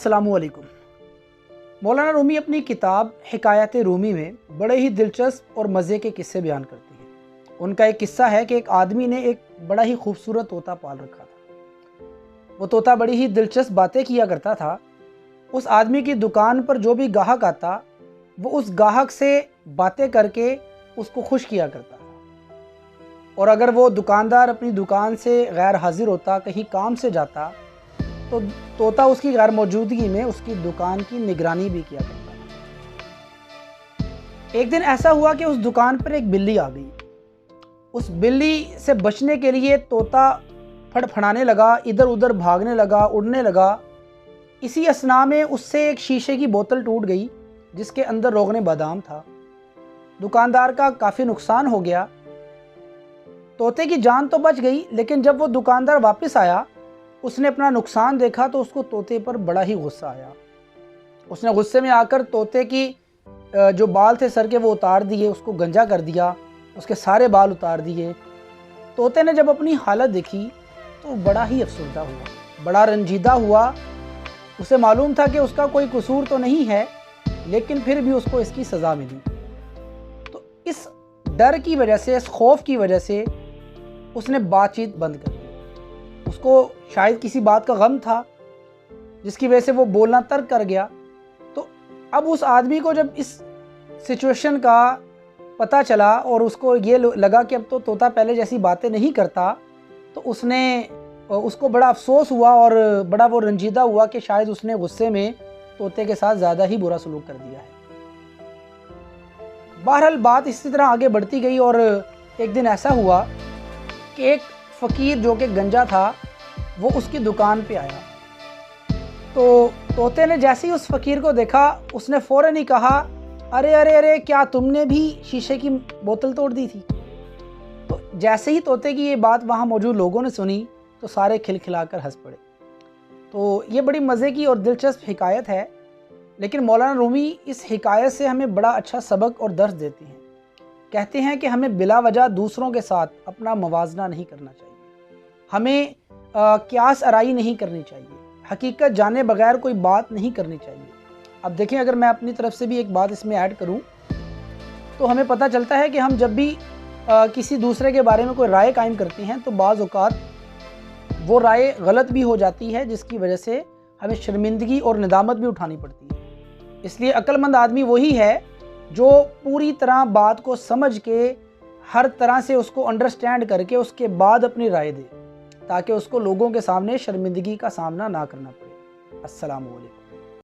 अस्सलामुअलैकुम। मौलाना रूमी अपनी किताब हिकायत रूमी में बड़े ही दिलचस्प और मज़े के किस्से बयान करती हैं। उनका एक किस्सा है कि एक आदमी ने एक बड़ा ही खूबसूरत तोता पाल रखा था। वो तोता बड़ी ही दिलचस्प बातें किया करता था। उस आदमी की दुकान पर जो भी ग्राहक आता वो उस ग्राहक से बातें करके उसको खुश किया करता था, और अगर वो दुकानदार अपनी दुकान से गैर हाजिर होता, कहीं काम से जाता, तो तोता उसकी गैर मौजूदगी में उसकी दुकान की निगरानी भी किया करता था। एक दिन ऐसा हुआ कि उस दुकान पर एक बिल्ली आ गई। उस बिल्ली से बचने के लिए तोता फड़फड़ाने लगा, इधर उधर भागने लगा, उड़ने लगा। इसी असना में उससे एक शीशे की बोतल टूट गई जिसके अंदर रोगने बादाम था। दुकानदार का काफ़ी नुकसान हो गया। तोते की जान तो बच गई, लेकिन जब वो दुकानदार वापस आया, उसने अपना नुकसान देखा तो उसको तोते पर बड़ा ही गुस्सा आया। उसने गुस्से में आकर तोते की जो बाल थे सर के वो उतार दिए, उसको गंजा कर दिया, उसके सारे बाल उतार दिए। तोते ने जब अपनी हालत देखी तो बड़ा ही अफसरदा हुआ, बड़ा रंजीदा हुआ। उसे मालूम था कि उसका कोई कसूर तो नहीं है, लेकिन फिर भी उसको इसकी सज़ा मिली। तो इस डर की वजह से, इस खौफ की वजह से उसने बातचीत बंद कर दी। उसको शायद किसी बात का गम था जिसकी वजह से वो बोलना तर्क कर गया। तो अब उस आदमी को जब इस सिचुएशन का पता चला और उसको ये लगा कि अब तो तोता पहले जैसी बातें नहीं करता, तो उसको बड़ा अफसोस हुआ और बड़ा वो रंजीदा हुआ कि शायद उसने गुस्से में तोते के साथ ज़्यादा ही बुरा सलूक कर दिया है। बहरहाल बात इसी तरह आगे बढ़ती गई और एक दिन ऐसा हुआ कि एक फ़कीर जो कि गंजा था वो उसकी दुकान पे आया। तो तोते ने जैसे ही उस फ़कीर को देखा, उसने फ़ौरन ही कहा, अरे अरे अरे, क्या तुमने भी शीशे की बोतल तोड़ दी थी? तो जैसे ही तोते की ये बात वहाँ मौजूद लोगों ने सुनी तो सारे खिलखिलाकर हंस पड़े। तो ये बड़ी मज़े की और दिलचस्प हिकायत है, लेकिन मौलाना रूमी इस हिकायत से हमें बड़ा अच्छा सबक और दर्स देते हैं। कहते हैं कि हमें बिला वजह दूसरों के साथ अपना मवाजना नहीं करना चाहिए, हमें क्यास आराई नहीं करनी चाहिए, हकीकत जाने बगैर कोई बात नहीं करनी चाहिए। अब देखें, अगर मैं अपनी तरफ से भी एक बात इसमें ऐड करूं तो हमें पता चलता है कि हम जब भी किसी दूसरे के बारे में कोई राय कायम करते हैं तो बाज़ औक़ात वो राय गलत भी हो जाती है, जिसकी वजह से हमें शर्मिंदगी और नदामत भी उठानी पड़ती है। इसलिए अक्लमंद आदमी वही है जो पूरी तरह बात को समझ के, हर तरह से उसको अंडरस्टैंड करके उसके बाद अपनी राय दे, ताकि उसको लोगों के सामने शर्मिंदगी का सामना ना करना पड़े। अस्सलामु अलैकुम।